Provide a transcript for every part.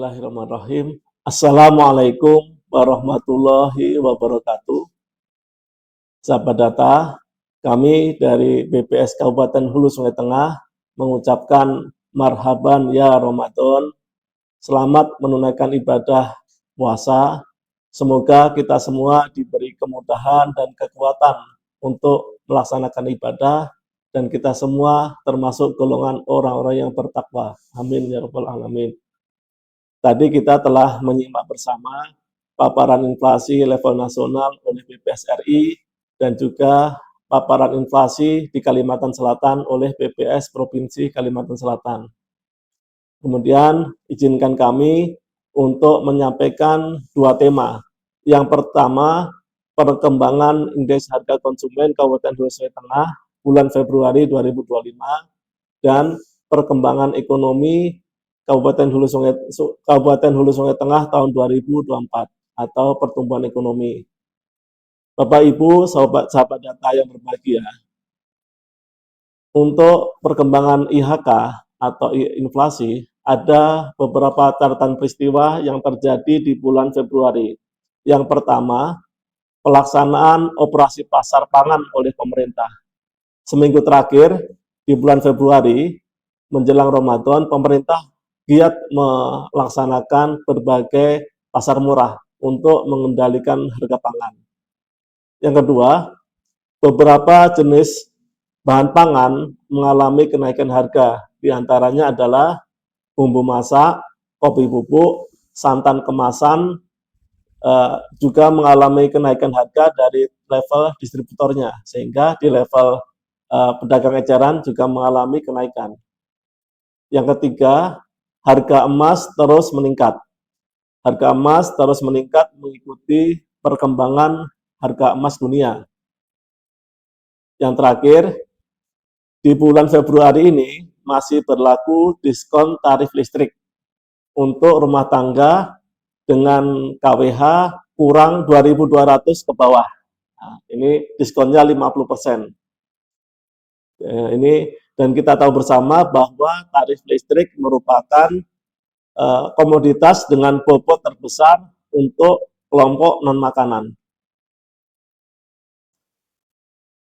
Bismillahirrahmanirrahim. Assalamualaikum warahmatullahi wabarakatuh. Sahabat data, kami dari BPS Kabupaten Hulu Sungai Tengah mengucapkan marhaban ya Ramadan. Selamat menunaikan ibadah puasa. Semoga kita semua diberi kemudahan dan kekuatan untuk melaksanakan ibadah, dan kita semua termasuk golongan orang-orang yang bertakwa. Amin ya rabbal alamin. Tadi kita telah menyimak bersama paparan inflasi level nasional oleh BPS RI dan juga paparan inflasi di Kalimantan Selatan oleh BPS Provinsi Kalimantan Selatan. Kemudian izinkan kami untuk menyampaikan dua tema. Yang pertama, perkembangan indeks harga konsumen Kabupaten Hulu Sungai Tengah bulan Februari 2025 dan perkembangan ekonomi Kabupaten Hulu Sungai Tengah tahun 2024 atau pertumbuhan ekonomi. Bapak Ibu, sahabat data yang berbahagia, untuk perkembangan IHK atau inflasi, ada beberapa catatan peristiwa yang terjadi di bulan Februari. Yang pertama, pelaksanaan operasi pasar pangan oleh pemerintah. Seminggu terakhir di bulan Februari menjelang Ramadan, pemerintah giat melaksanakan berbagai pasar murah untuk mengendalikan harga pangan. Yang kedua, beberapa jenis bahan pangan mengalami kenaikan harga. Di antaranya adalah bumbu masak, kopi bubuk, santan kemasan, juga mengalami kenaikan harga dari level distributornya, sehingga di level pedagang eceran juga mengalami kenaikan. Yang ketiga, harga emas terus meningkat. Harga emas terus meningkat mengikuti perkembangan harga emas dunia. Yang terakhir, di bulan Februari ini masih berlaku diskon tarif listrik untuk rumah tangga dengan KWH kurang 2.200 ke bawah. Nah, ini diskonnya 50%. Ini dan kita tahu bersama bahwa tarif listrik merupakan komoditas dengan bobot terbesar untuk kelompok non-makanan.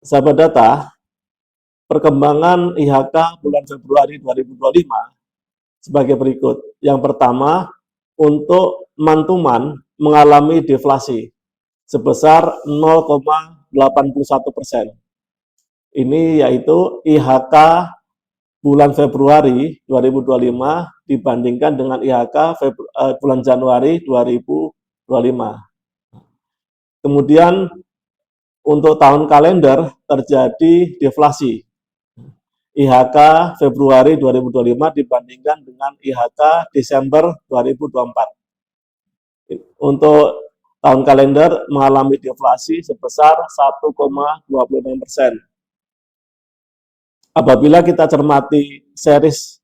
Sahabat data, perkembangan IHK bulan Februari 2025 sebagai berikut. Yang pertama, untuk mantuman mengalami deflasi sebesar 0,81%. Ini yaitu IHK bulan Februari 2025 dibandingkan dengan IHK bulan Januari 2025. Kemudian untuk tahun kalender terjadi deflasi. IHK Februari 2025 dibandingkan dengan IHK Desember 2024. Untuk tahun kalender mengalami deflasi sebesar 1,26%. Apabila kita cermati series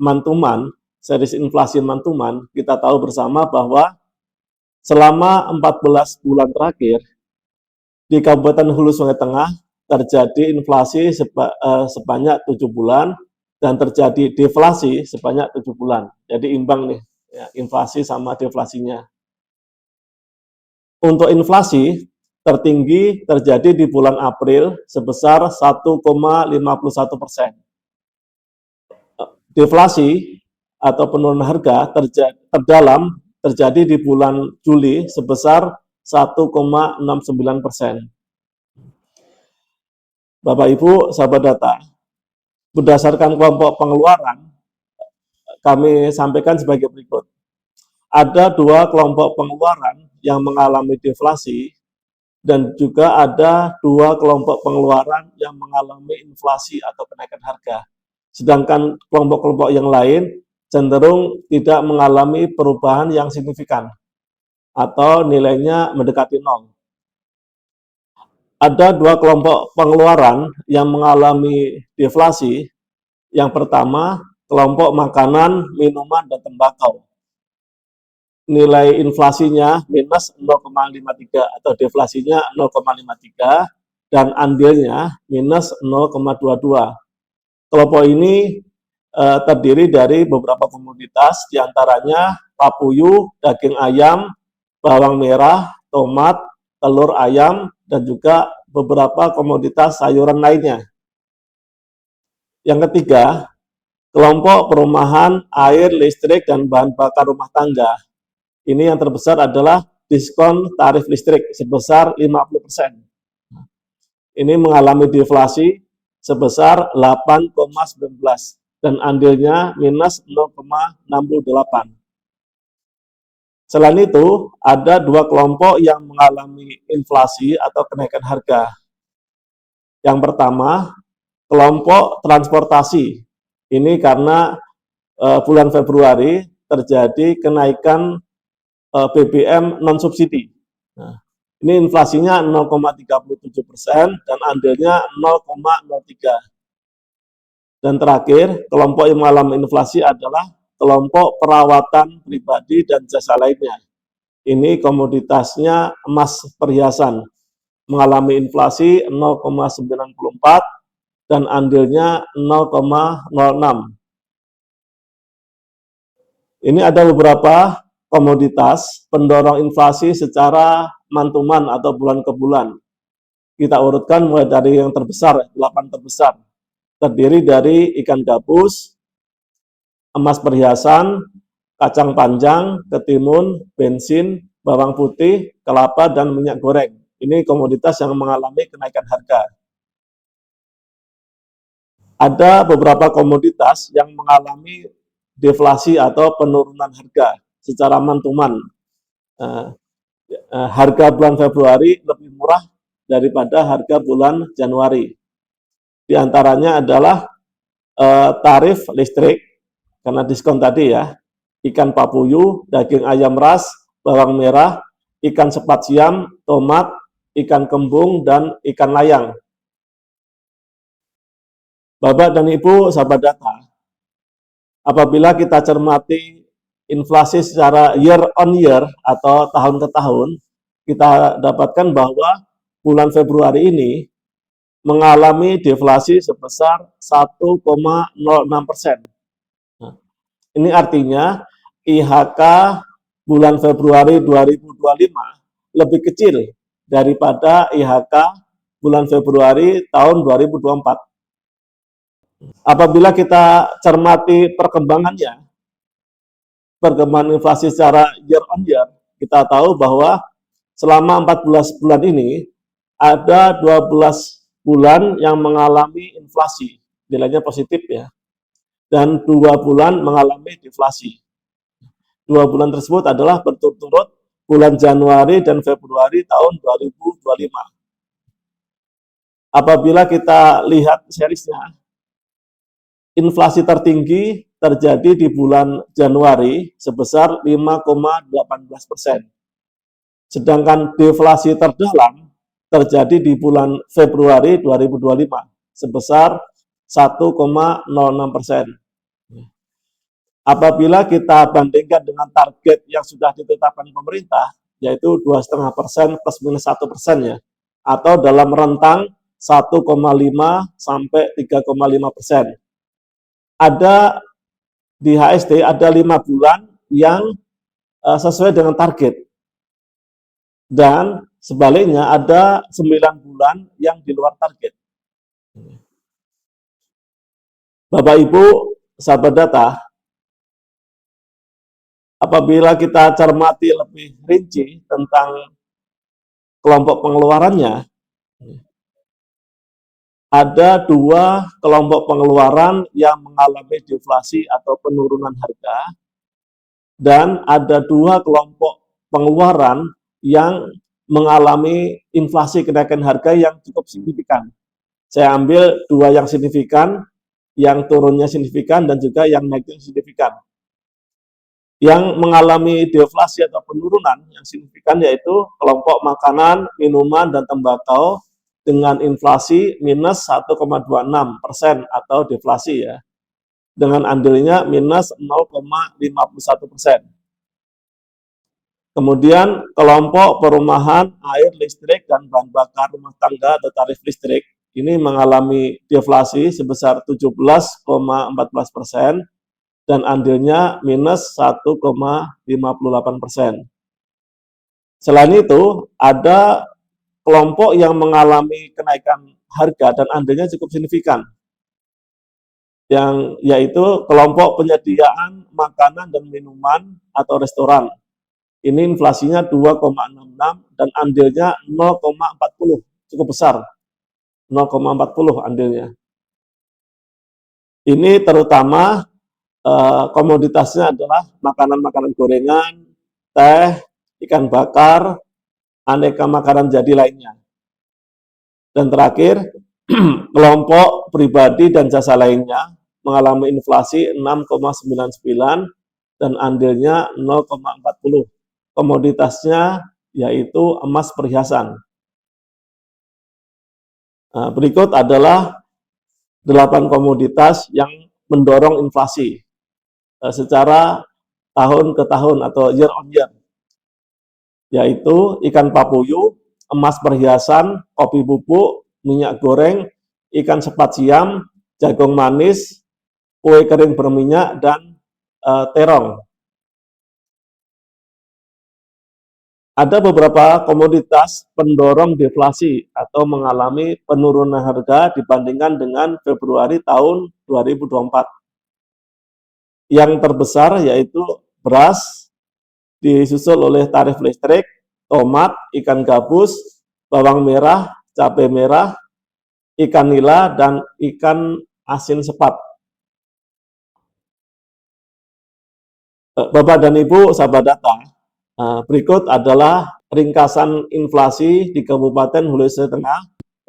mantuman, series inflasi mantuman, kita tahu bersama bahwa selama 14 bulan terakhir di Kabupaten Hulu Sungai Tengah terjadi inflasi sebanyak 7 bulan dan terjadi deflasi sebanyak 7 bulan. Jadi imbang nih, ya, inflasi sama deflasinya. Untuk inflasi tertinggi terjadi di bulan April sebesar 1,51%. Deflasi atau penurunan harga terdalam terjadi di bulan Juli sebesar 1,69%. Bapak Ibu, sahabat data, berdasarkan kelompok pengeluaran, kami sampaikan sebagai berikut. Ada dua kelompok pengeluaran yang mengalami deflasi, dan juga ada dua kelompok pengeluaran yang mengalami inflasi atau kenaikan harga. Sedangkan kelompok-kelompok yang lain cenderung tidak mengalami perubahan yang signifikan atau nilainya mendekati nol. Ada dua kelompok pengeluaran yang mengalami deflasi. Yang pertama, kelompok makanan, minuman, dan tembakau. Nilai inflasinya minus 0,53 atau deflasinya 0,53 dan andilnya minus 0,22. Kelompok ini terdiri dari beberapa komoditas, diantaranya papuyu, daging ayam, bawang merah, tomat, telur ayam, dan juga beberapa komoditas sayuran lainnya. Yang ketiga, kelompok perumahan, air, listrik, dan bahan bakar rumah tangga. Ini yang terbesar adalah diskon tarif listrik sebesar 50%. Ini mengalami deflasi sebesar 8,19 dan andilnya minus 0,68. Selain itu, ada dua kelompok yang mengalami inflasi atau kenaikan harga. Yang pertama, kelompok transportasi. Ini karena bulan Februari terjadi kenaikan BBM non-subsidi. Nah, ini inflasinya 0,37% dan andilnya 0,03. Dan terakhir, kelompok yang mengalami inflasi adalah kelompok perawatan pribadi dan jasa lainnya. Ini komoditasnya emas perhiasan, mengalami inflasi 0,94 dan andilnya 0,06. Ini ada beberapa komoditas pendorong inflasi secara mantuman atau bulan ke bulan. Kita urutkan mulai dari yang terbesar, 8 terbesar. Terdiri dari ikan gabus, emas perhiasan, kacang panjang, ketimun, bensin, bawang putih, kelapa, dan minyak goreng. Ini komoditas yang mengalami kenaikan harga. Ada beberapa komoditas yang mengalami deflasi atau penurunan harga secara mantuman. Harga bulan Februari lebih murah daripada harga bulan Januari. Di antaranya adalah tarif listrik, karena diskon tadi ya, ikan papuyu, daging ayam ras, bawang merah, ikan sepat siam, tomat, ikan kembung, dan ikan layang. Bapak dan Ibu sahabat data, apabila kita cermati inflasi secara year on year atau tahun ke tahun, kita dapatkan bahwa bulan Februari ini mengalami deflasi sebesar 1,06%. Nah, ini artinya IHK bulan Februari 2025 lebih kecil daripada IHK bulan Februari tahun 2024. Apabila kita cermati perkembangan inflasi secara year on year, kita tahu bahwa selama 14 bulan ini ada 12 bulan yang mengalami inflasi, nilainya positif ya, dan 2 bulan mengalami deflasi. 2 bulan tersebut adalah berturut-turut bulan Januari dan Februari tahun 2025. Apabila kita lihat serisnya, inflasi tertinggi terjadi di bulan Januari sebesar 5,18%. Sedangkan deflasi terdalam terjadi di bulan Februari 2025 sebesar 1,06%. Apabila kita bandingkan dengan target yang sudah ditetapkan pemerintah, yaitu 2,5% plus minus 1% ya, atau dalam rentang 1,5 sampai 3,5%. Ada di HST ada 5 bulan yang sesuai dengan target. Dan sebaliknya ada 9 bulan yang di luar target. Bapak Ibu, sahabat data, apabila kita cermati lebih rinci tentang kelompok pengeluarannya, ada 2 kelompok pengeluaran yang mengalami deflasi atau penurunan harga, dan ada 2 kelompok pengeluaran yang mengalami inflasi kenaikan harga yang cukup signifikan. Saya ambil 2 yang signifikan, yang turunnya signifikan, dan juga yang naiknya signifikan. Yang mengalami deflasi atau penurunan yang signifikan yaitu kelompok makanan, minuman, dan tembakau dengan inflasi minus 1,26% atau deflasi ya, dengan andilnya minus 0,51%. Kemudian kelompok perumahan, air, listrik, dan bahan bakar rumah tangga atau tarif listrik, ini mengalami deflasi sebesar 17,14% dan andilnya minus 1,58%. Selain itu, ada kelompok yang mengalami kenaikan harga dan andilnya cukup signifikan, yang yaitu kelompok penyediaan makanan dan minuman atau restoran. Ini inflasinya 2,66 dan andilnya 0,40, cukup besar, 0,40 andilnya. Ini terutama komoditasnya adalah makanan-makanan gorengan, teh, ikan bakar, aneka makanan jadi lainnya. Dan terakhir, kelompok pribadi dan jasa lainnya mengalami inflasi 6,99 dan andilnya 0,40. Komoditasnya yaitu emas perhiasan. Nah, berikut adalah 8 komoditas yang mendorong inflasi secara tahun ke tahun atau year on year, yaitu ikan papuyu, emas perhiasan, kopi bubuk, minyak goreng, ikan sepat siam, jagung manis, kue kering berminyak, dan terong. Ada beberapa komoditas pendorong deflasi atau mengalami penurunan harga dibandingkan dengan Februari tahun 2024. Yang terbesar yaitu beras, disusul oleh tarif listrik, tomat, ikan gabus, bawang merah, cabai merah, ikan nila, dan ikan asin sepat. Bapak dan Ibu sahabat data, berikut adalah ringkasan inflasi di Kabupaten Hulu Sulawesi Tengah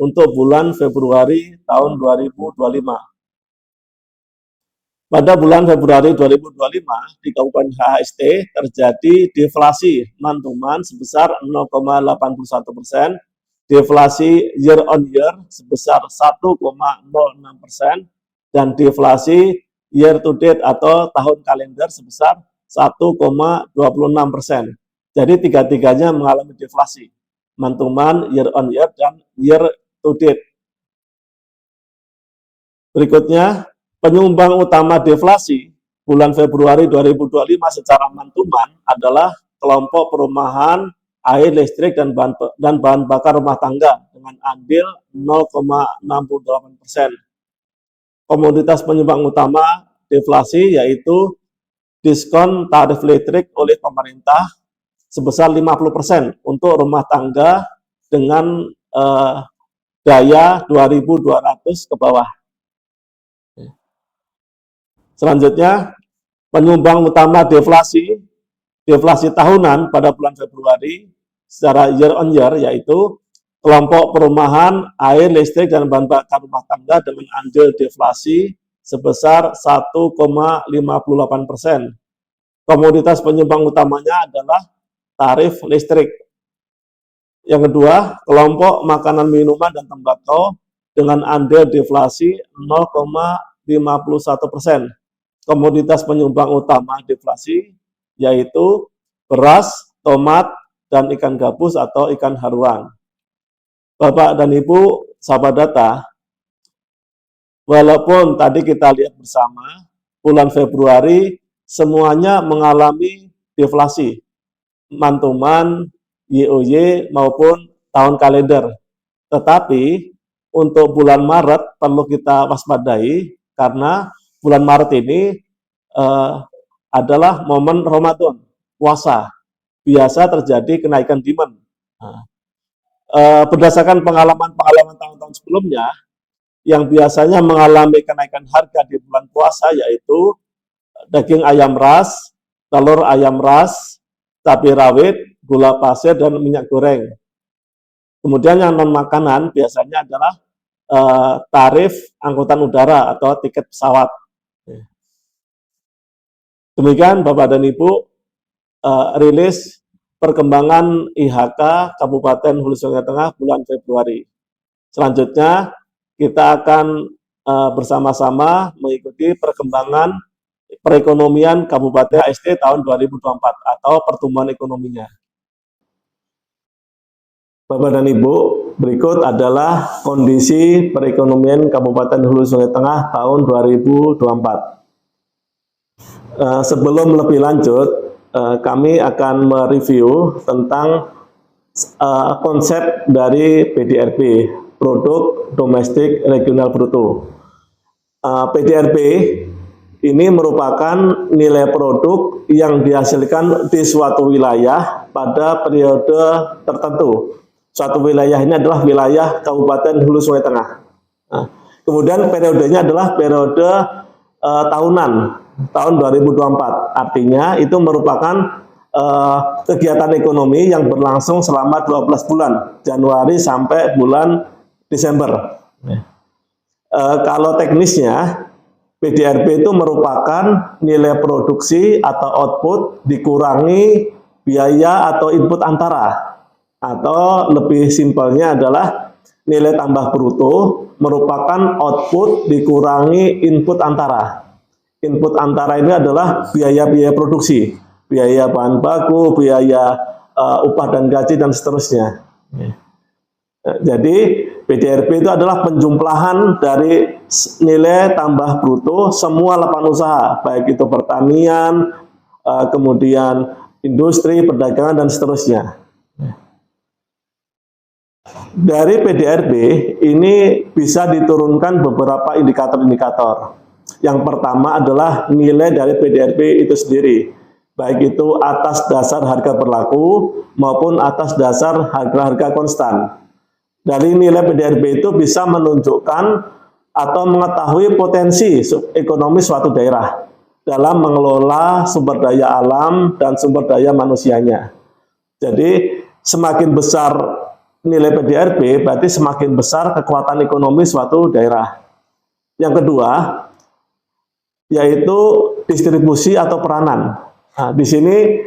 untuk bulan Februari tahun 2025. Pada bulan Februari 2025 di Kabupaten HHST terjadi deflasi month-to-month sebesar 0,81%, deflasi year on year sebesar 1,06%, dan deflasi year to date atau tahun kalender sebesar 1,26%. Jadi tiga-tiganya mengalami deflasi, month-to-month, year on year, dan year to date. Berikutnya, penyumbang utama deflasi bulan Februari 2025 secara month-to-month adalah kelompok perumahan, air, listrik, dan bahan bakar rumah tangga dengan andil 0,68%. Komoditas penyumbang utama deflasi yaitu diskon tarif listrik oleh pemerintah sebesar 50% untuk rumah tangga dengan daya 2.200 ke bawah. Selanjutnya, penyumbang utama deflasi tahunan pada bulan Februari secara year on year yaitu kelompok perumahan, air, listrik, dan bahan bakar rumah tangga dengan andil deflasi sebesar 1,58%. Komoditas penyumbang utamanya adalah tarif listrik. Yang kedua, kelompok makanan, minuman, dan tembakau dengan andil deflasi 0,51%. Komoditas penyumbang utama deflasi yaitu beras, tomat, dan ikan gabus atau ikan haruan. Bapak dan Ibu sahabat data, walaupun tadi kita lihat bersama bulan Februari semuanya mengalami deflasi, month-to-month, YOY maupun tahun kalender. Tetapi untuk bulan Maret perlu kita waspadai karena bulan Maret ini adalah momen Ramadan, puasa. Biasa terjadi kenaikan demand. Berdasarkan pengalaman tahun-tahun sebelumnya, yang biasanya mengalami kenaikan harga di bulan puasa yaitu daging ayam ras, telur ayam ras, cabai rawit, gula pasir, dan minyak goreng. Kemudian yang non makanan biasanya adalah tarif angkutan udara atau tiket pesawat. Demikian Bapak dan Ibu rilis perkembangan IHK Kabupaten Hulu Sungai Tengah bulan Februari. Selanjutnya kita akan bersama-sama mengikuti perkembangan perekonomian Kabupaten HHST tahun 2024 atau pertumbuhan ekonominya. Bapak dan Ibu, berikut adalah kondisi perekonomian Kabupaten Hulu Sungai Tengah tahun 2024. Sebelum lebih lanjut, kami akan mereview tentang konsep dari PDRB, Produk Domestik Regional Bruto. PDRB ini merupakan nilai produk yang dihasilkan di suatu wilayah pada periode tertentu. Suatu wilayah ini adalah wilayah Kabupaten Hulu Sungai Tengah. Kemudian periodenya adalah periode tahunan, tahun 2024. Artinya itu merupakan kegiatan ekonomi yang berlangsung selama 12 bulan, Januari sampai bulan Desember. Kalau teknisnya, PDRB itu merupakan nilai produksi atau output dikurangi biaya atau input antara, atau lebih simpelnya adalah nilai tambah bruto merupakan output dikurangi input antara. Input antara ini adalah biaya-biaya produksi, biaya bahan baku, biaya upah dan gaji, dan seterusnya. Jadi PDRB itu adalah penjumlahan dari nilai tambah bruto semua lapangan usaha, baik itu pertanian, kemudian industri, perdagangan, dan seterusnya. Dari PDRB ini bisa diturunkan beberapa indikator-indikator. Yang pertama adalah nilai dari PDRB itu sendiri, baik itu atas dasar harga berlaku maupun atas dasar harga-harga konstan. Dari nilai PDRB itu bisa menunjukkan atau mengetahui potensi ekonomi suatu daerah dalam mengelola sumber daya alam dan sumber daya manusianya. Jadi semakin besar nilai PDRB berarti semakin besar kekuatan ekonomi suatu daerah. Yang kedua yaitu distribusi atau peranan. Nah, di sini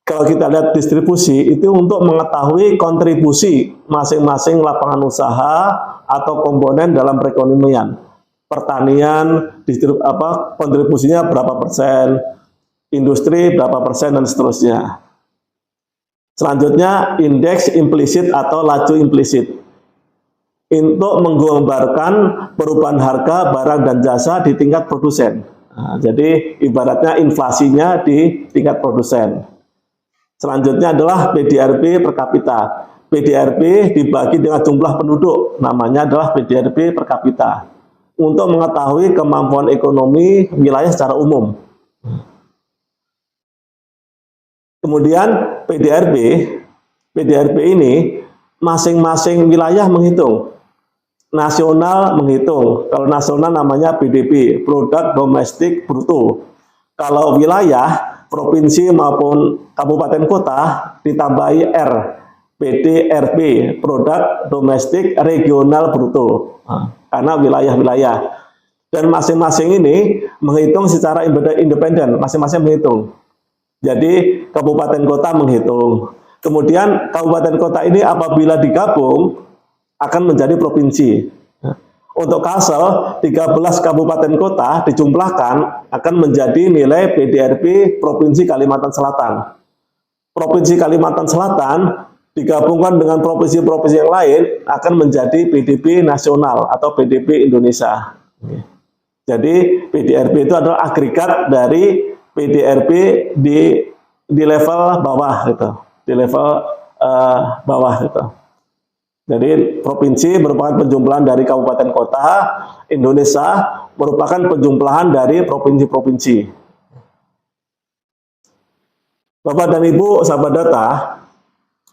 kalau kita lihat distribusi itu untuk mengetahui kontribusi masing-masing lapangan usaha atau komponen dalam perekonomian. Pertanian, kontribusinya berapa persen, industri berapa persen, dan seterusnya. Selanjutnya indeks implisit atau laju implisit untuk menggambarkan perubahan harga barang dan jasa di tingkat produsen. Nah, jadi ibaratnya inflasinya di tingkat produsen. Selanjutnya adalah PDRB per kapita. PDRB dibagi dengan jumlah penduduk, namanya adalah PDRB per kapita, untuk mengetahui kemampuan ekonomi wilayah secara umum. Kemudian PDRB ini masing-masing wilayah menghitung. Nasional menghitung, kalau nasional namanya PDB, Produk Domestik Bruto. Kalau wilayah, provinsi maupun kabupaten kota ditambahi R, PDRB, Produk Domestik Regional Bruto, karena wilayah-wilayah. Dan masing-masing ini menghitung secara independen, masing-masing menghitung. Jadi kabupaten kota menghitung. Kemudian kabupaten kota ini apabila digabung akan menjadi provinsi. Untuk Kalsel, 13 kabupaten kota dijumlahkan akan menjadi nilai PDRB Provinsi Kalimantan Selatan. Provinsi Kalimantan Selatan digabungkan dengan provinsi-provinsi yang lain akan menjadi PDB nasional atau PDB Indonesia. Jadi PDRB itu adalah agregat dari PDRB di level bawah gitu, di level bawah gitu. Jadi provinsi merupakan penjumlahan dari kabupaten kota, Indonesia merupakan penjumlahan dari provinsi-provinsi. Bapak dan Ibu sahabat data,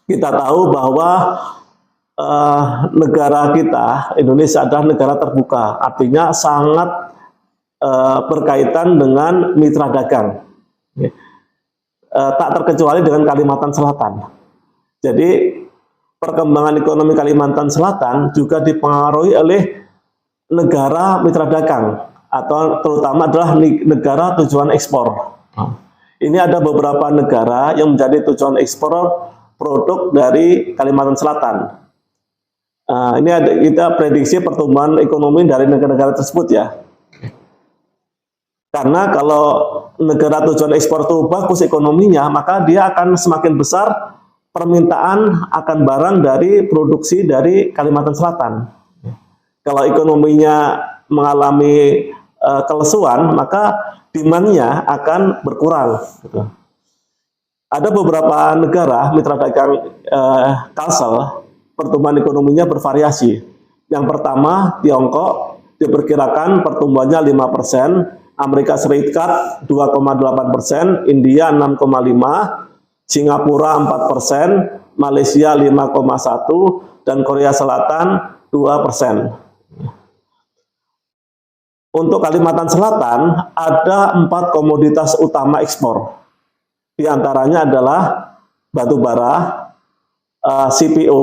kita tahu bahwa negara kita, Indonesia adalah negara terbuka, artinya sangat berkaitan dengan mitra dagang. Tak terkecuali dengan Kalimantan Selatan. Jadi perkembangan ekonomi Kalimantan Selatan juga dipengaruhi oleh negara mitra dagang atau terutama adalah negara tujuan ekspor. Ini ada beberapa negara yang menjadi tujuan ekspor produk dari Kalimantan Selatan. Ini kita prediksi pertumbuhan ekonomi dari negara-negara tersebut ya. Karena kalau negara tujuan ekspor itu bagus ekonominya, maka dia akan semakin besar permintaan akan barang dari produksi dari Kalimantan Selatan. Kalau ekonominya mengalami kelesuan, maka demand-nya akan berkurang. Gitu. Ada beberapa negara mitra dagang Kalsel, pertumbuhan ekonominya bervariasi. Yang pertama, Tiongkok diperkirakan pertumbuhannya 5%, Amerika Serikat 2,8%, India 6,5%, Singapura 4%, Malaysia 5,1%, dan Korea Selatan 2%. Untuk Kalimantan Selatan ada 4 komoditas utama ekspor. Di antaranya adalah batu bara, CPO,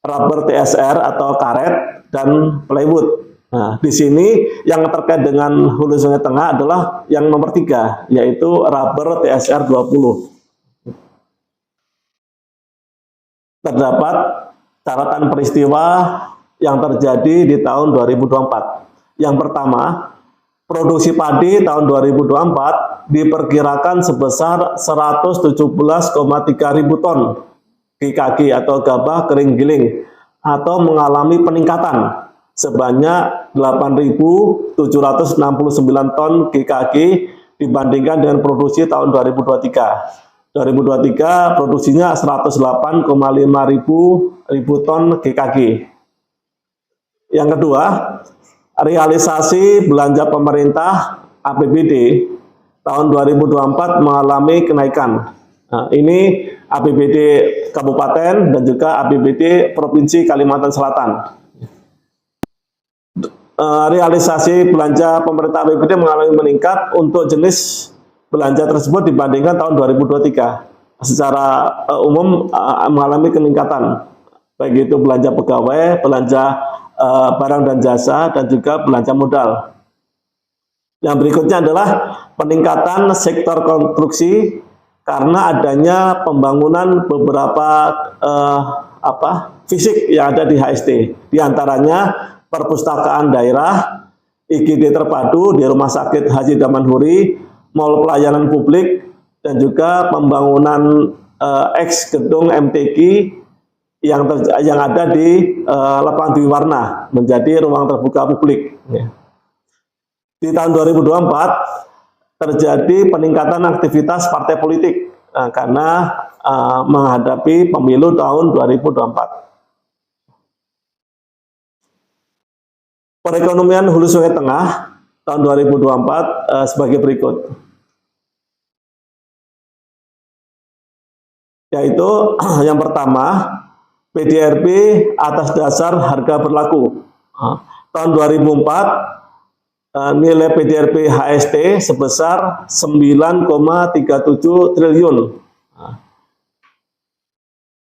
rubber TSR atau karet, dan plywood. Nah, di sini yang terkait dengan Hulu Sungai Tengah adalah yang nomor 3, yaitu rubber TSR 20. Terdapat catatan peristiwa yang terjadi di tahun 2024. Yang pertama, produksi padi tahun 2024 diperkirakan sebesar 117,3 ribu ton GKG atau gabah kering giling, atau mengalami peningkatan sebanyak 8.769 ton GKG dibandingkan dengan produksi tahun 2023. 2023 produksinya 108,5 ribu ton GKG. Yang kedua, realisasi belanja pemerintah APBD tahun 2024 mengalami kenaikan. Nah, ini APBD Kabupaten dan juga APBD Provinsi Kalimantan Selatan. Realisasi belanja pemerintah APBD mengalami meningkat untuk jenis belanja tersebut dibandingkan tahun 2023. Secara umum mengalami peningkatan, baik itu belanja pegawai, belanja barang dan jasa, dan juga belanja modal. Yang berikutnya adalah peningkatan sektor konstruksi karena adanya pembangunan beberapa fisik yang ada di HST. Di antaranya perpustakaan daerah, IGD terpadu di Rumah Sakit Haji Damanhuri, mall pelayanan publik, dan juga pembangunan ex gedung MTQ yang ada di lapangan Dwi Warna menjadi ruang terbuka publik. Di tahun 2024 terjadi peningkatan aktivitas partai politik karena menghadapi pemilu tahun 2024. Perekonomian Hulu Sungai Tengah tahun 2024 sebagai berikut. Yaitu yang pertama, PDRB atas dasar harga berlaku. Tahun 2004 nilai PDRB HST sebesar 9,37 triliun.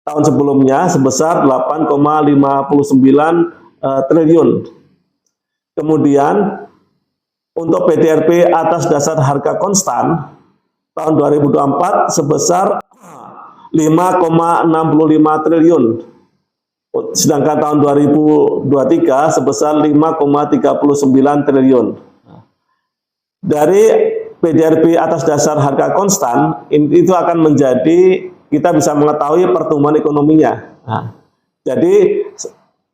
Tahun sebelumnya sebesar 8,59 triliun. Kemudian untuk PDRB atas dasar harga konstan tahun 2024 sebesar 5,65 triliun. Sedangkan tahun 2023 sebesar 5,39 triliun. Dari PDRB atas dasar harga konstan, itu akan menjadi, kita bisa mengetahui pertumbuhan ekonominya. Nah, jadi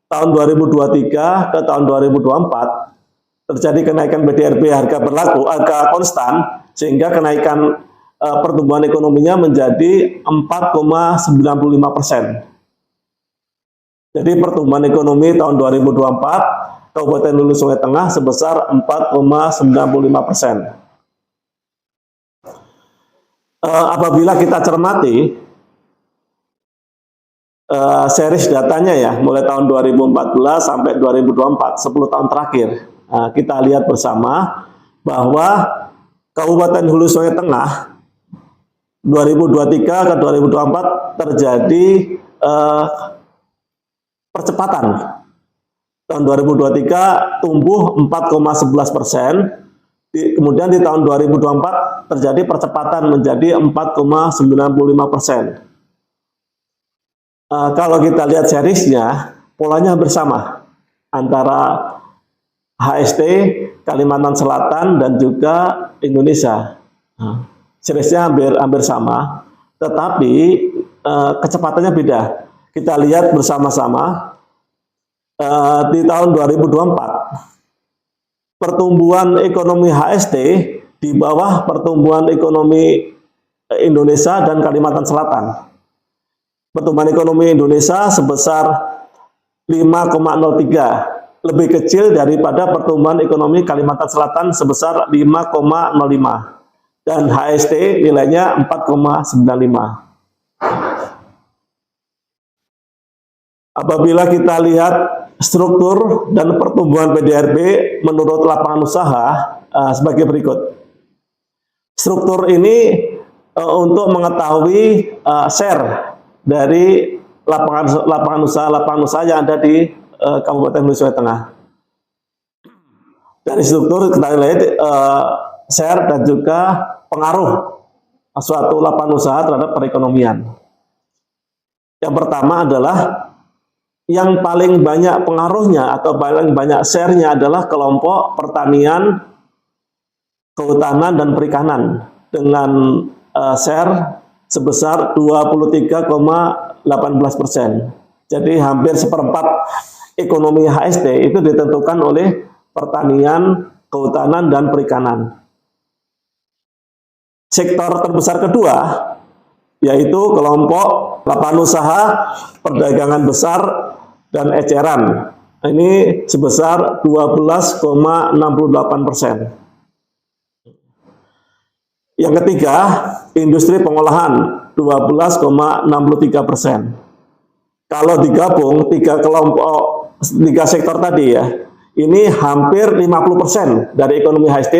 tahun 2023 ke tahun 2024 terjadi kenaikan PDRB harga berlaku, harga konstan, sehingga kenaikan pertumbuhan ekonominya menjadi 4,95%. Jadi pertumbuhan ekonomi tahun 2024 Kabupaten Hulu Sungai Tengah sebesar 4,95%. Apabila kita cermati series datanya ya, mulai tahun 2014 sampai 2024, 10 tahun terakhir, kita lihat bersama bahwa Kabupaten Hulu Sungai Tengah 2023 ke 2024 terjadi percepatan. Tahun 2023 tumbuh 4,11%, kemudian di tahun 2024 terjadi percepatan menjadi 4,95%. Kalau kita lihat seriesnya, polanya bersama antara HST, Kalimantan Selatan, dan juga Indonesia. Seriesnya hampir sama, tetapi kecepatannya beda. Kita lihat bersama-sama di tahun 2024 pertumbuhan ekonomi HST di bawah pertumbuhan ekonomi Indonesia dan Kalimantan Selatan. Pertumbuhan ekonomi Indonesia sebesar 5,03, lebih kecil daripada pertumbuhan ekonomi Kalimantan Selatan sebesar 5,05, dan HST nilainya 4,95. Apabila kita lihat struktur dan pertumbuhan PDRB menurut lapangan usaha sebagai berikut. Struktur ini untuk mengetahui share dari lapangan usaha yang ada di Kabupaten Hulu Sungai Tengah. Dari struktur kita lihat share dan juga pengaruh suatu lapangan usaha terhadap perekonomian. Yang pertama adalah yang paling banyak pengaruhnya atau paling banyak share-nya adalah kelompok pertanian, kehutanan, dan perikanan dengan share sebesar 23,18%. Jadi hampir seperempat ekonomi HST itu ditentukan oleh pertanian, kehutanan, dan perikanan. Sektor terbesar kedua yaitu kelompok lapangan usaha, perdagangan besar, dan eceran. Ini sebesar 12,68%. Yang ketiga, industri pengolahan 12,63%. Kalau digabung tiga sektor tadi ya, ini hampir 50% dari ekonomi HST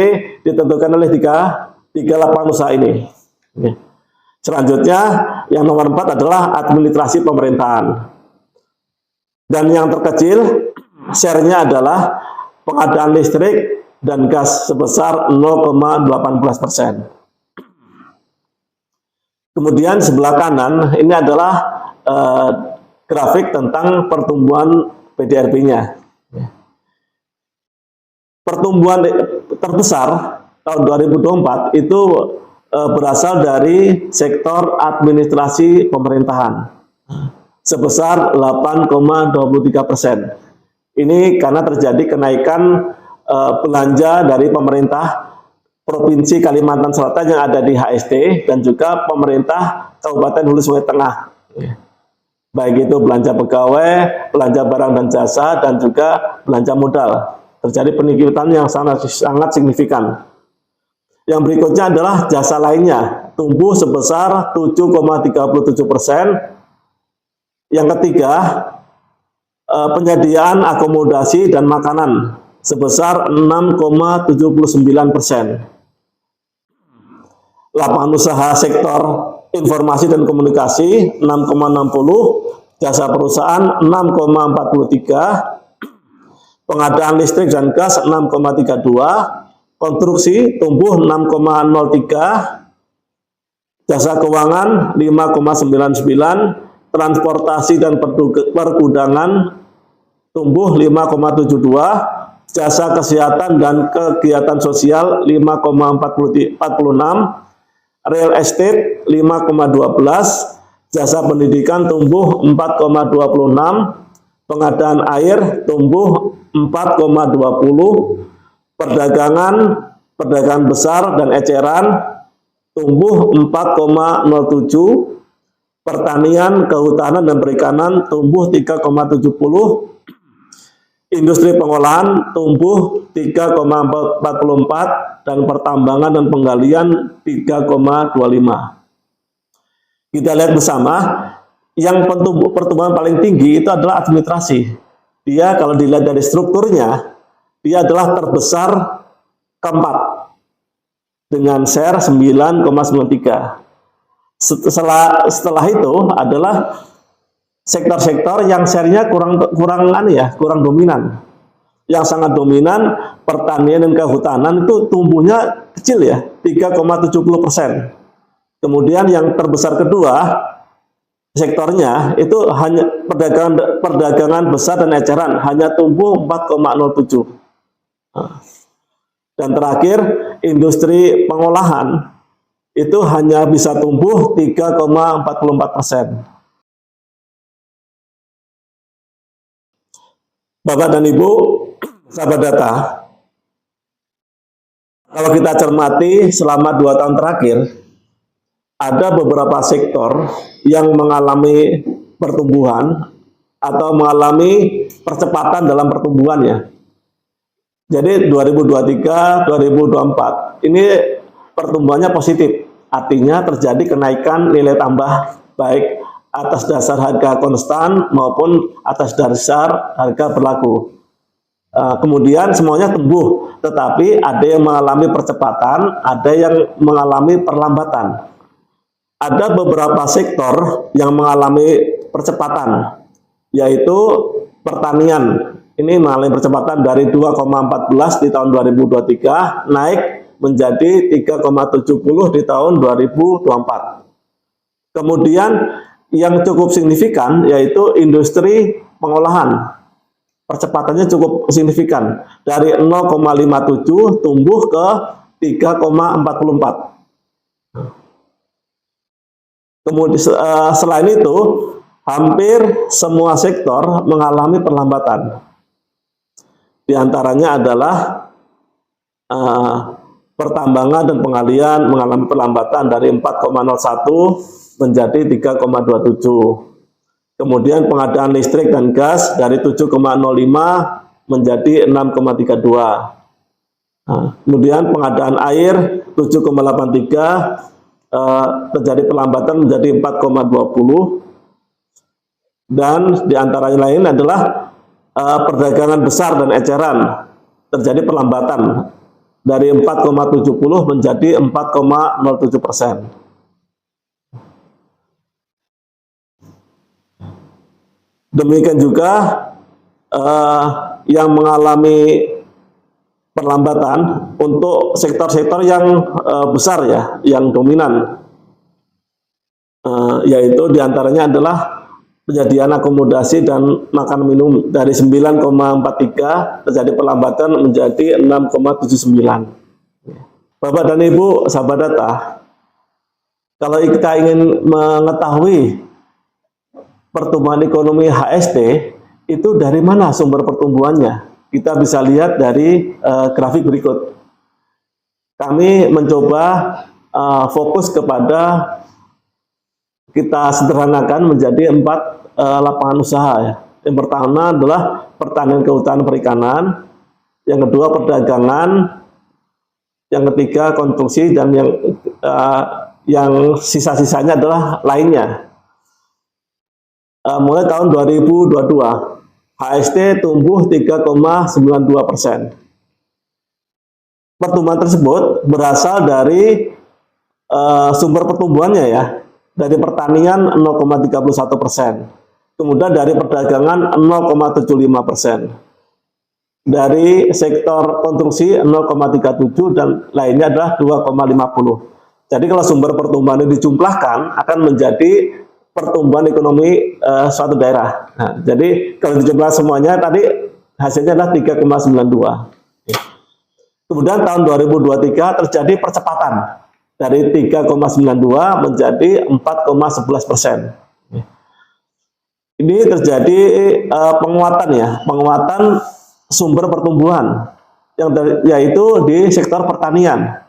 ditentukan oleh tiga lapangan usaha ini. Selanjutnya, yang nomor 4 adalah administrasi pemerintahan. Dan yang terkecil, share-nya adalah pengadaan listrik dan gas sebesar 0,18%. Kemudian sebelah kanan, ini adalah grafik tentang pertumbuhan PDRB-nya. Pertumbuhan terbesar tahun 2024 itu berasal dari sektor administrasi pemerintahan sebesar 8,23%. Ini karena terjadi kenaikan belanja dari pemerintah Provinsi Kalimantan Selatan yang ada di HST dan juga pemerintah Kabupaten Hulu Sungai Tengah. Baik itu belanja pegawai, belanja barang dan jasa, dan juga belanja modal. Terjadi peningkatan yang sangat signifikan. Yang berikutnya adalah jasa lainnya, tumbuh sebesar 7,37%. Yang ketiga, penyediaan akomodasi dan makanan sebesar 6,79%. Lapangan usaha sektor informasi dan komunikasi 6,60, jasa perusahaan 6,43, pengadaan listrik dan gas 6,32, konstruksi tumbuh 6,03, jasa keuangan 5,99, transportasi dan pergudangan tumbuh 5,72, jasa kesehatan dan kegiatan sosial 5,46, real estate 5,12, jasa pendidikan tumbuh 4,26, pengadaan air tumbuh 4,20, perdagangan besar dan eceran tumbuh 4,07, pertanian, kehutanan, dan perikanan tumbuh 3,70, industri pengolahan tumbuh 3,44, dan pertambangan dan penggalian 3,25. Kita lihat bersama, yang pertumbuhan paling tinggi itu adalah administrasi. Dia kalau dilihat dari strukturnya, dia adalah terbesar keempat dengan share 9,93. Setelah itu adalah sektor-sektor yang share-nya kurang dominan. Yang sangat dominan pertanian dan kehutanan itu tumbuhnya kecil ya, 3,70%. Kemudian yang terbesar kedua sektornya itu hanya perdagangan besar dan eceran, hanya tumbuh 4,07. Dan terakhir industri pengolahan itu hanya bisa tumbuh 3,44%. Bapak dan Ibu, sahabat data, kalau kita cermati selama 2 tahun terakhir, ada beberapa sektor yang mengalami pertumbuhan atau mengalami percepatan dalam pertumbuhannya. Jadi 2023, 2024 ini pertumbuhannya positif, artinya terjadi kenaikan nilai tambah baik atas dasar harga konstan maupun atas dasar harga berlaku. Kemudian semuanya tumbuh, tetapi ada yang mengalami percepatan, ada yang mengalami perlambatan. Ada beberapa sektor yang mengalami percepatan, yaitu pertanian. Ini mengalami percepatan dari 2,14 di tahun 2023 naik menjadi 3,70 di tahun 2024. Kemudian yang cukup signifikan yaitu industri pengolahan. Percepatannya cukup signifikan, dari 0,57 tumbuh ke 3,44. Kemudian selain itu, hampir semua sektor mengalami perlambatan. Di antaranya adalah pertambangan dan pengalian mengalami perlambatan dari 4,01 menjadi 3,27. Kemudian pengadaan listrik dan gas dari 7,05 menjadi 6,32. Kemudian pengadaan air 7,83 terjadi perlambatan menjadi 4,20. Dan diantaranya lain adalah perdagangan besar dan eceran terjadi perlambatan dari 4,70 menjadi 4,07%. Demikian juga yang mengalami perlambatan untuk sektor-sektor yang besar ya, yang dominan, yaitu diantaranya adalah penyediaan akomodasi dan makan minum dari 9,43 terjadi perlambatan menjadi 6,79. Bapak dan Ibu sahabat data, kalau kita ingin mengetahui pertumbuhan ekonomi HST itu dari mana sumber pertumbuhannya, kita bisa lihat dari grafik berikut. Kami mencoba fokus kepada, kita sederhanakan menjadi 4 lapangan usaha ya. Yang pertama adalah pertanian, kehutanan, perikanan, yang kedua perdagangan, yang ketiga konstruksi, dan yang sisa-sisanya adalah lainnya. Mulai tahun 2022, HST tumbuh 3,92%. Pertumbuhan tersebut berasal dari sumber pertumbuhannya ya, dari pertanian 0,31%, kemudian dari perdagangan 0,75%, dari sektor konstruksi 0,37, dan lainnya adalah 2,50. Jadi kalau sumber pertumbuhan ini dijumlahkan akan menjadi pertumbuhan ekonomi suatu daerah. Nah, jadi kalau dijumlah semuanya tadi hasilnya adalah 3,92. Kemudian tahun 2023 terjadi percepatan dari 3,92 menjadi 4,11%. Ini terjadi penguatan ya, penguatan sumber pertumbuhan yaitu di sektor pertanian.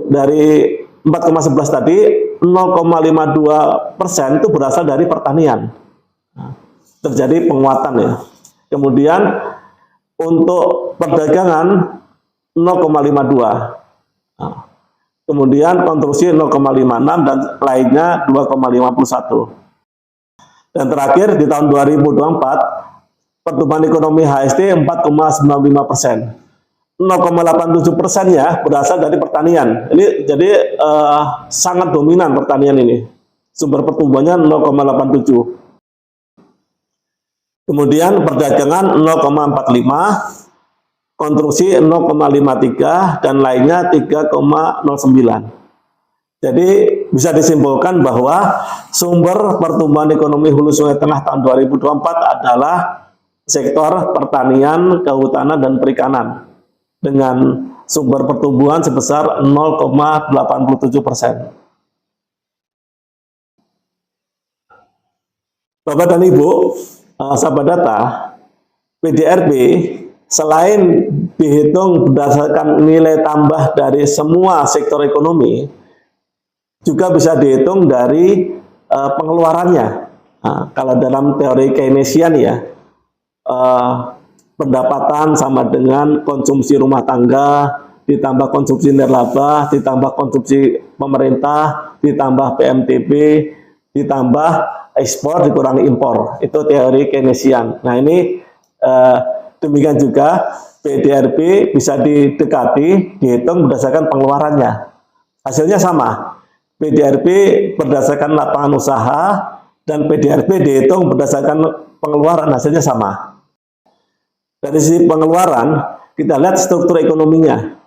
Dari 4,11 tadi, 0,52% itu berasal dari pertanian. Terjadi penguatan ya. Kemudian untuk perdagangan 0,52. Kemudian konstruksi 0,56 dan lainnya 2,51. Dan terakhir di tahun 2024 pertumbuhan ekonomi HST 4,95%. 0,87%-nya berasal dari pertanian. Ini jadi sangat dominan pertanian ini. Sumber pertumbuhannya 0,87. Kemudian perdagangan 0,45, konstruksi 0,53, dan lainnya 3,09. Jadi bisa disimpulkan bahwa sumber pertumbuhan ekonomi Hulu Sungai Tengah tahun 2024 adalah sektor pertanian, kehutanan, dan perikanan, dengan sumber pertumbuhan sebesar 0,87%. Bapak dan Ibu, sahabat data, PDRB selain dihitung berdasarkan nilai tambah dari semua sektor ekonomi, juga bisa dihitung dari pengeluarannya. Nah, kalau dalam teori Keynesian ya, pendapatan sama dengan konsumsi rumah tangga, ditambah konsumsi nirlaba, ditambah konsumsi pemerintah, ditambah PMTB, ditambah ekspor dikurangi impor. Itu teori Keynesian. Nah ini demikian juga PDRB bisa didekati, dihitung berdasarkan pengeluarannya. Hasilnya sama. PDRB berdasarkan lapangan usaha dan PDRB dihitung berdasarkan pengeluaran, hasilnya sama. Dari sisi pengeluaran, kita lihat struktur ekonominya.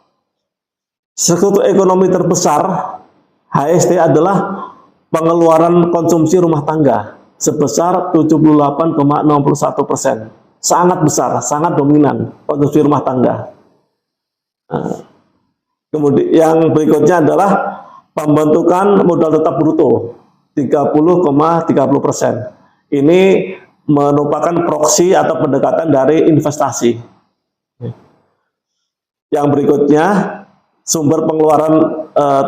Struktur ekonomi terbesar HST adalah pengeluaran konsumsi rumah tangga sebesar 78,61%. Sangat besar, sangat dominan konsumsi rumah tangga. Kemudian yang berikutnya adalah pembentukan modal tetap bruto 30,30%. Ini merupakan proksi atau pendekatan dari investasi. Yang berikutnya, sumber pengeluaran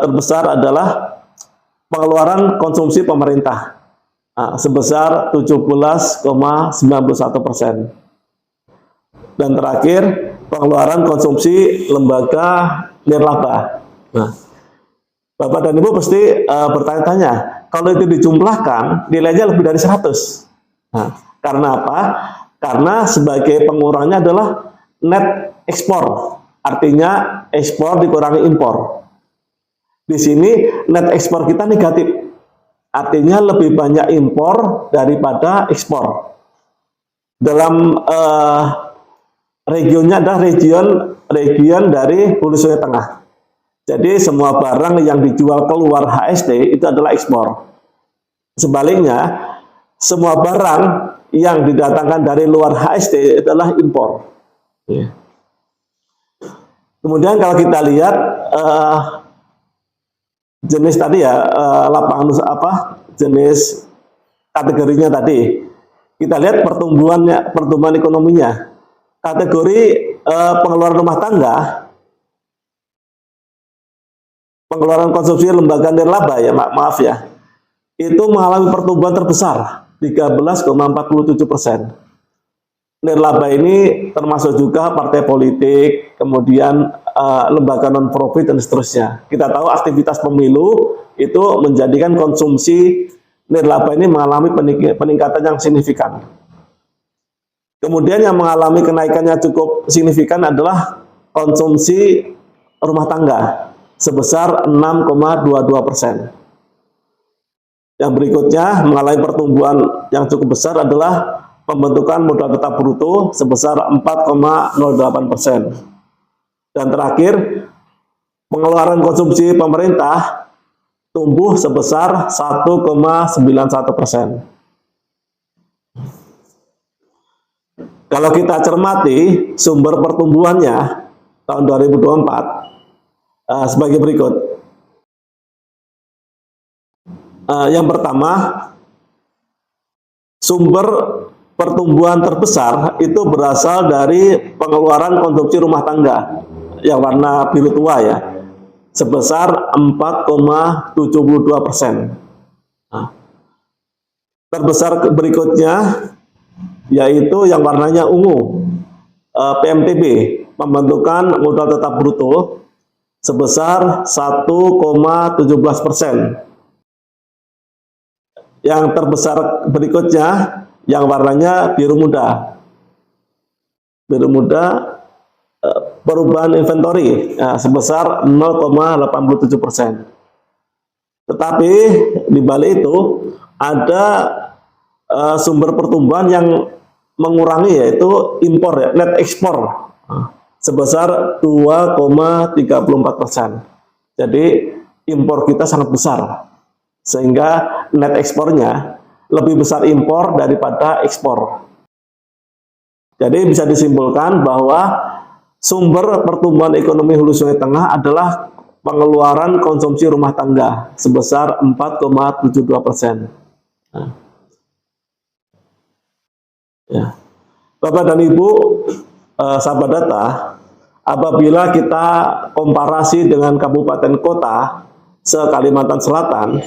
terbesar adalah pengeluaran konsumsi pemerintah sebesar 17,91%. Dan terakhir, pengeluaran konsumsi lembaga nirlaba. Nah, Bapak dan Ibu pasti bertanya-tanya, kalau itu dijumlahkan, nilainya lebih dari 100. Nah, karena apa? Karena sebagai pengurangnya adalah net ekspor, artinya ekspor dikurangi impor. Di sini net ekspor kita negatif, artinya lebih banyak impor daripada ekspor. Dalam regionnya adalah region dari Hulu Sungai Tengah. Jadi semua barang yang dijual keluar HST itu adalah ekspor. Sebaliknya, semua barang yang didatangkan dari luar HST adalah impor. Kemudian kalau kita lihat jenis tadi ya, lapangan usaha jenis kategorinya tadi. Kita lihat pertumbuhan ekonominya. Kategori pengeluaran rumah tangga, pengeluaran konsumsi lembaga nirlaba ya, maaf ya, itu mengalami pertumbuhan terbesar 13,47%. Nirlaba ini termasuk juga partai politik, kemudian lembaga non-profit dan seterusnya. Kita tahu aktivitas pemilu itu menjadikan konsumsi nirlaba ini mengalami peningkatan yang signifikan. Kemudian yang mengalami kenaikannya cukup signifikan adalah konsumsi rumah tangga sebesar 6,22%. Yang berikutnya mengalami pertumbuhan yang cukup besar adalah pembentukan modal tetap bruto sebesar 4,08%. Dan terakhir, pengeluaran konsumsi pemerintah tumbuh sebesar 1,91%. Kalau kita cermati sumber pertumbuhannya tahun 2024 sebagai berikut. Yang pertama, sumber pertumbuhan terbesar itu berasal dari pengeluaran konsumsi rumah tangga yang warna biru tua ya, sebesar 4,72%. Terbesar berikutnya yaitu yang warnanya ungu, PMTB, pembentukan modal tetap bruto sebesar 1,17%. Yang terbesar berikutnya yang warnanya biru muda. Biru muda, perubahan inventory sebesar 0,87%. Tetapi di balik itu ada sumber pertumbuhan yang mengurangi, yaitu impor ya, net ekspor sebesar 2,34%. Jadi impor kita sangat besar, sehingga net ekspornya lebih besar impor daripada ekspor. Jadi bisa disimpulkan bahwa Sumber pertumbuhan ekonomi Hulu Sungai Tengah adalah pengeluaran konsumsi rumah tangga sebesar 4,72%. Nah, ya. Bapak dan Ibu, sahabat data, apabila kita komparasi dengan kabupaten kota se-Kalimantan Selatan,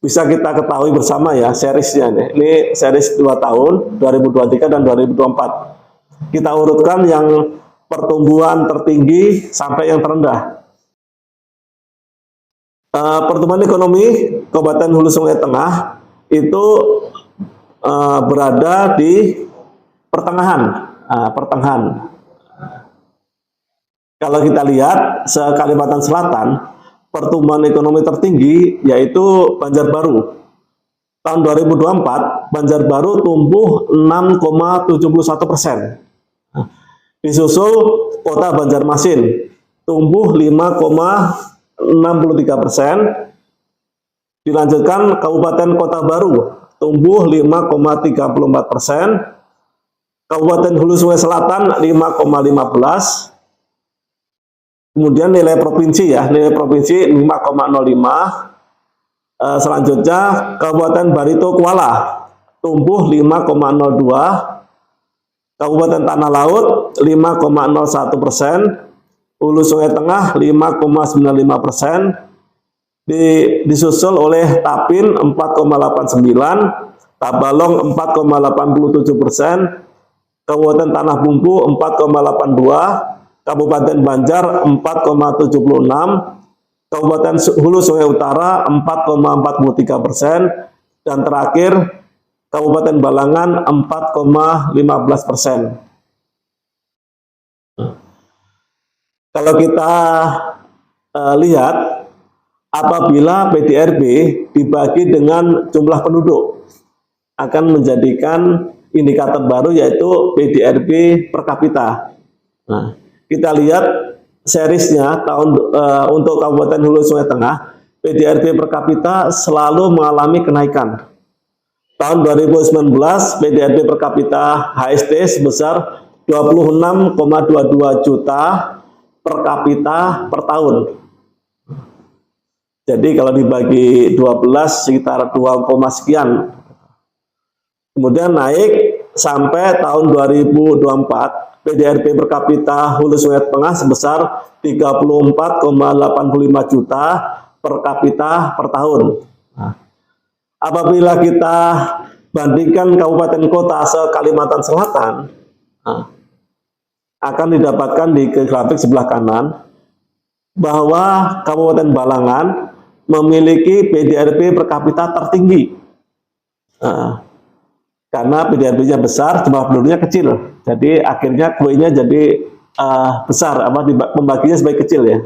bisa kita ketahui bersama ya seriesnya nih. Ini series 2 tahun, 2023 dan 2024. Kita urutkan yang pertumbuhan tertinggi sampai yang terendah. Pertumbuhan ekonomi Kabupaten Hulu Sungai Tengah itu berada di pertengahan. Kalau kita lihat se-Kalimantan Selatan, pertumbuhan ekonomi tertinggi yaitu Banjarbaru. Tahun 2024, Banjarbaru tumbuh 6,71%. Disusul Kota Banjarmasin, tumbuh 5,63%. Dilanjutkan Kabupaten Kota Baru, tumbuh 5,34%. Kabupaten Hulu Sungai Selatan 5,15%. Kemudian nilai provinsi 5,05. Selanjutnya Kabupaten Barito Kuala tumbuh 5,02. Kabupaten Tanah Laut 5,01%. Hulu Sungai Tengah 5,95%. Disusul oleh Tapin 4,89%, Tabalong 4,87%, Kabupaten Tanah Bumbu 4,82%, Kabupaten Banjar 4,76%, Kabupaten Hulu Sungai Utara 4,43%, dan terakhir Kabupaten Balangan 4,15%. Kalau kita lihat, apabila PDRB dibagi dengan jumlah penduduk, akan menjadikan indikator baru yaitu PDRB per kapita. Nah, kita lihat seriesnya untuk Kabupaten Hulu Sungai Tengah, PDRB per kapita selalu mengalami kenaikan. Tahun 2019 PDRB per kapita HST sebesar 26,22 juta per kapita per tahun. Jadi kalau dibagi 12 sekitar 2, sekian. Kemudian naik sampai tahun 2024, PDRB per kapita Hulu Sungai Tengah sebesar 34,85 juta per kapita per tahun. Nah, apabila kita bandingkan kabupaten kota se-Kalimantan Selatan, akan didapatkan di grafik sebelah kanan bahwa Kabupaten Balangan memiliki PDRB per kapita tertinggi. Karena PDRB-nya besar, jumlah penduduknya kecil, jadi akhirnya kuenya jadi besar, pembaginya sebagai kecil ya.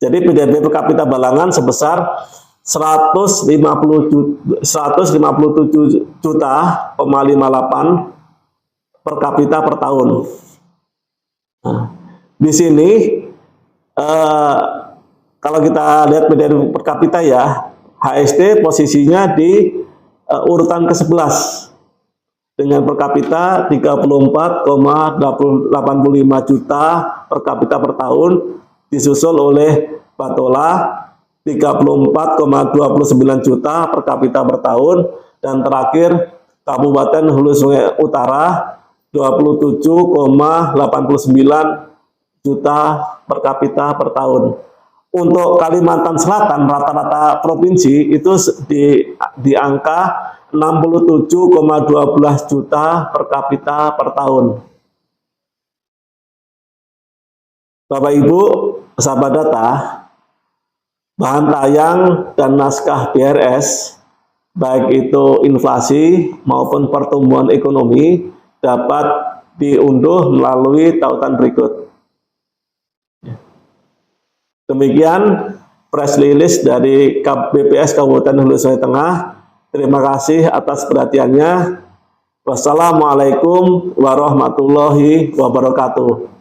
Jadi PDRB per kapita Balangan sebesar 157,58 per kapita per tahun. Nah, di sini kalau kita lihat PDRB per kapita ya, HST posisinya di urutan ke-11 dengan per kapita 34,85 juta per kapita per tahun, disusul oleh Batola 34,29 juta per kapita per tahun, dan terakhir Kabupaten Hulu Sungai Utara 27,89 juta per kapita per tahun. Untuk Kalimantan Selatan, rata-rata provinsi itu di angka 67,12 juta per kapita per tahun. Bapak Ibu, sahabat data, bahan tayang dan naskah BRS, baik itu inflasi maupun pertumbuhan ekonomi, dapat diunduh melalui tautan berikut. Demikian press release dari BPS Kabupaten Hulu Sungai Tengah. Terima kasih atas perhatiannya. Wassalamualaikum warahmatullahi wabarakatuh.